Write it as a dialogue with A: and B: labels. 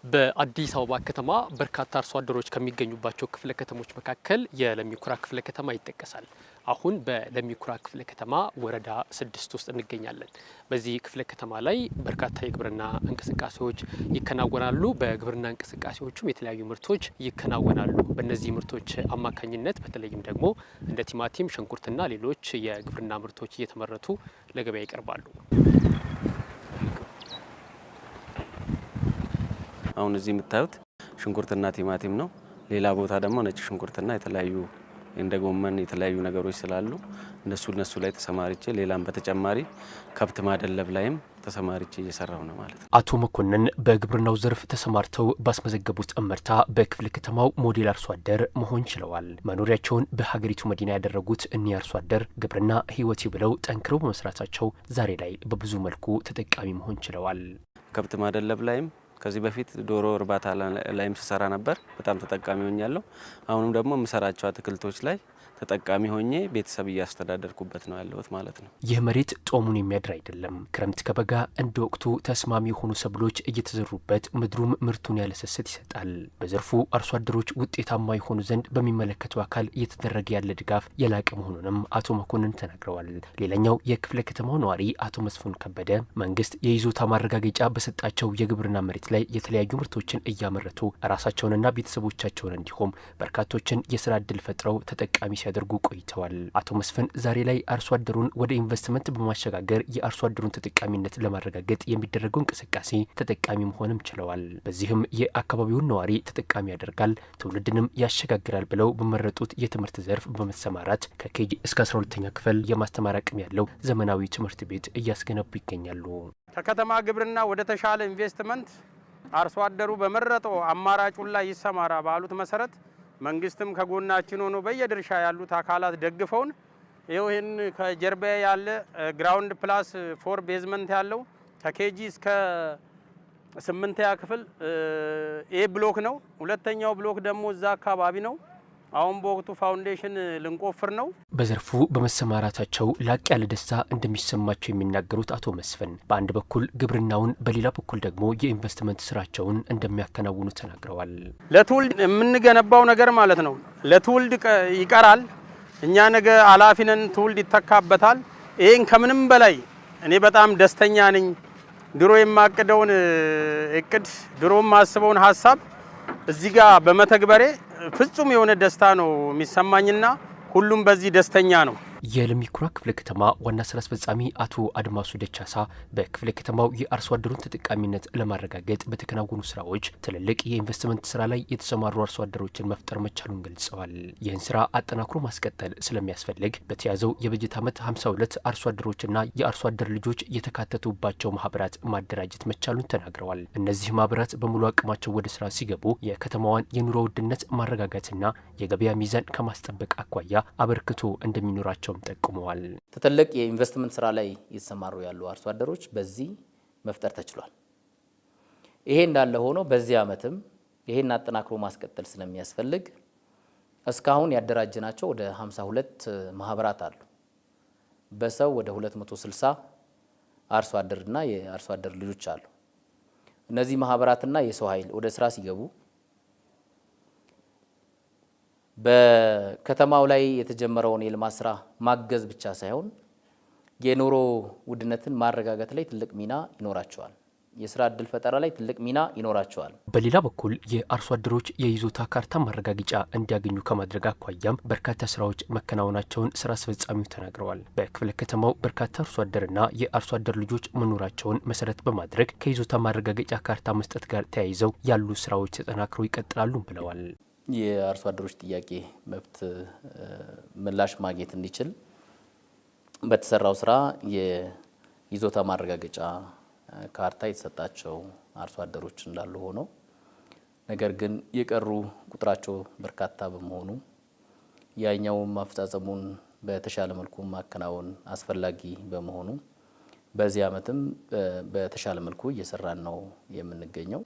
A: በአዲስ አበባ ከተማ በርካታ አርሶ አደሮች ከሚገኙባቸው ክፍለ ከተሞች መካከል የለሚ ኩራ ክፍለ ከተማ ይጠቀሳል። አሁን በለሚ ኩራ ክፍለ ከተማ ወረዳ 6 ውስጥ እንገኛለን። በዚህ ክፍለ ከተማ ላይ በርካታ የግብርና እንቅስቃሴዎች ይከናወናሉ። በግብርና እንቅስቃሴዎችም የተለያዩ ምርቶች ይከናወናሉ። በእነዚህ ምርቶች አማካኝነት በተለይም ደግሞ እንደ ቲማቲም፣ ሽንኩርትና ሌሎች የግብርና ምርቶች እየተመረቱ ለገበያ ይቀርባሉ።
B: አሁን እዚህ የምታዩት ሽንኩርትና ቲማቲም ነው። ሌላ ቦታ ደግሞ ነጭ ሽንኩርትና የተለያዩ እንደ ጎመን የተለያዩ ነገሮች ስላሉ እነሱ ላይ ተሰማርቼ ሌላም በተጨማሪ ከብት ማደለብ ላይም ተሰማርቼ እየሰራው ነው ማለት ነው።
A: አቶ መኮንን በግብርናው ዘርፍ ተሰማርተው ባስመዘገቡት እመርታ በክፍለ ከተማው ሞዴል አርሶ አደር መሆን ችለዋል። መኖሪያቸውን በሀገሪቱ መዲና ያደረጉት እኒህ አርሶ አደር ግብርና ሕይወቴ ብለው ጠንክረው በመስራታቸው ዛሬ ላይ በብዙ መልኩ ተጠቃሚ መሆን ችለዋል።
B: ከብት ማደለብ ላይም ከዚህ በፊት ዶሮ እርባታ ላይም ስሰራ ነበር። በጣም ተጠቃሚ ሆኛለሁ። አሁንም ደግሞ የምሰራቸው አትክልቶች ላይ ተጠቃሚ ሆኜ ቤተሰብ እያስተዳደርኩበት ነው ያለሁት ማለት ነው።
A: ይህ መሬት ጦሙን የሚያድር አይደለም። ክረምት ከበጋ እንደ ወቅቱ ተስማሚ የሆኑ ሰብሎች እየተዘሩበት ምድሩም ምርቱን ያለሰስት ይሰጣል። በዘርፉ አርሶ አደሮች ውጤታማ የሆኑ ዘንድ በሚመለከተው አካል እየተደረገ ያለ ድጋፍ የላቀ መሆኑንም አቶ መኮንን ተናግረዋል። ሌላኛው የክፍለ ከተማው ነዋሪ አቶ መስፍን ከበደ መንግስት የይዞታ ማረጋገጫ በሰጣቸው የግብርና መሬት ላይ የተለያዩ ምርቶችን እያመረቱ ራሳቸውንና ቤተሰቦቻቸውን እንዲሁም በርካቶችን የስራ እድል ፈጥረው ተጠቃሚ ሲያደርጉ ቆይተዋል። አቶ መስፍን ዛሬ ላይ አርሶ አደሩን ወደ ኢንቨስትመንት በማሸጋገር የአርሶ አደሩን ተጠቃሚነት ለማረጋገጥ የሚደረገው እንቅስቃሴ ተጠቃሚ መሆንም ችለዋል። በዚህም የአካባቢውን ነዋሪ ተጠቃሚ ያደርጋል፣ ትውልድንም ያሸጋግራል ብለው በመረጡት የትምህርት ዘርፍ በመሰማራት ከኬጂ እስከ 12ኛ ክፍል የማስተማር አቅም ያለው ዘመናዊ ትምህርት ቤት እያስገነቡ ይገኛሉ።
C: ከከተማ ግብርና ወደ ተሻለ ኢንቨስትመንት አርሶ አደሩ በመረጠው አማራጩን ላይ ይሰማራ ባሉት መሰረት መንግስትም ከጎናችን ሆኖ በየድርሻ ያሉት አካላት ደግፈውን ይሄን ከጀርባ ያለ ግራውንድ ፕላስ 4 ቤዝመንት ያለው ከኬጂ እስከ 8ኛ ክፍል ኤ ብሎክ ነው። ሁለተኛው ብሎክ ደግሞ እዛ አካባቢ ነው። አሁን በወቅቱ ፋውንዴሽን ልንቆፍር ነው።
A: በዘርፉ በመሰማራታቸው ላቅ ያለ ደስታ እንደሚሰማቸው የሚናገሩት አቶ መስፍን በአንድ በኩል ግብርናውን በሌላ በኩል ደግሞ የኢንቨስትመንት ስራቸውን እንደሚያከናውኑ ተናግረዋል።
C: ለትውልድ የምንገነባው ነገር ማለት ነው ለትውልድ ይቀራል። እኛ ነገ አላፊነን ትውልድ ይተካበታል። ይሄን ከምንም በላይ እኔ በጣም ደስተኛ ነኝ። ድሮ የማቅደውን እቅድ ድሮ የማስበውን ሀሳብ እዚህ ጋር በመተግበሬ ፍጹም የሆነ ደስታ ነው የሚሰማኝና ሁሉም በዚህ ደስተኛ ነው።
A: የለሚ ኩራ ክፍለ ከተማ ዋና ስራ አስፈጻሚ አቶ አድማሱ ደቻሳ በክፍለ ከተማው የአርሶ አደሩን ተጠቃሚነት ለማረጋገጥ በተከናወኑ ስራዎች ትልልቅ የኢንቨስትመንት ስራ ላይ የተሰማሩ አርሶ አደሮችን መፍጠር መቻሉን ገልጸዋል። ይህን ስራ አጠናክሮ ማስቀጠል ስለሚያስፈልግ በተያዘው የበጀት ዓመት 52 አርሶ አደሮችና የአርሶ አደር ልጆች የተካተቱባቸው ማህበራት ማደራጀት መቻሉን ተናግረዋል። እነዚህ ማህበራት በሙሉ አቅማቸው ወደ ስራ ሲገቡ የከተማዋን የኑሮ ውድነት ማረጋጋትና የገበያ ሚዛን ከማስጠበቅ አኳያ አበርክቶ እንደሚኖራቸው ጠቁመዋል።
D: ትልቅ የኢንቨስትመንት ስራ ላይ እየተሰማሩ ያሉ አርሶ አደሮች በዚህ መፍጠር ተችሏል። ይሄ እንዳለ ሆኖ በዚህ ዓመትም ይሄን አጠናክሮ ማስቀጠል ስለሚያስፈልግ እስካሁን ያደራጀናቸው ወደ 52 ማህበራት አሉ። በሰው ወደ 260 አርሶ አደርና የአርሶ አደር ልጆች አሉ። እነዚህ ማህበራትና የሰው ኃይል ወደ ስራ ሲገቡ በከተማው ላይ የተጀመረውን የልማት ስራ ማገዝ ብቻ ሳይሆን የኑሮ ውድነትን ማረጋጋት ላይ ትልቅ ሚና ይኖራቸዋል። የስራ እድል ፈጠራ ላይ ትልቅ ሚና ይኖራቸዋል።
A: በሌላ በኩል የአርሶ አደሮች የይዞታ ካርታ ማረጋገጫ እንዲያገኙ ከማድረግ አኳያም በርካታ ስራዎች መከናወናቸውን ስራ አስፈጻሚው ተናግረዋል። በክፍለ ከተማው በርካታ አርሶ አደርና የአርሶ አደር ልጆች መኖራቸውን መሰረት በማድረግ ከይዞታ ማረጋገጫ ካርታ መስጠት ጋር ተያይዘው ያሉ ስራዎች ተጠናክረው ይቀጥላሉ ብለዋል።
D: የአርሶ አደሮች ጥያቄ መብት ምላሽ ማግኘት እንዲችል በተሰራው ስራ የይዞታ ማረጋገጫ ካርታ የተሰጣቸው አርሶ አደሮች እንዳሉ ሆኖ ነገር ግን የቀሩ ቁጥራቸው በርካታ በመሆኑ ያኛው ማፈጻጸሙን በተሻለ መልኩ ማከናወን አስፈላጊ በመሆኑ በዚህ ዓመትም በተሻለ መልኩ እየሰራን ነው የምንገኘው።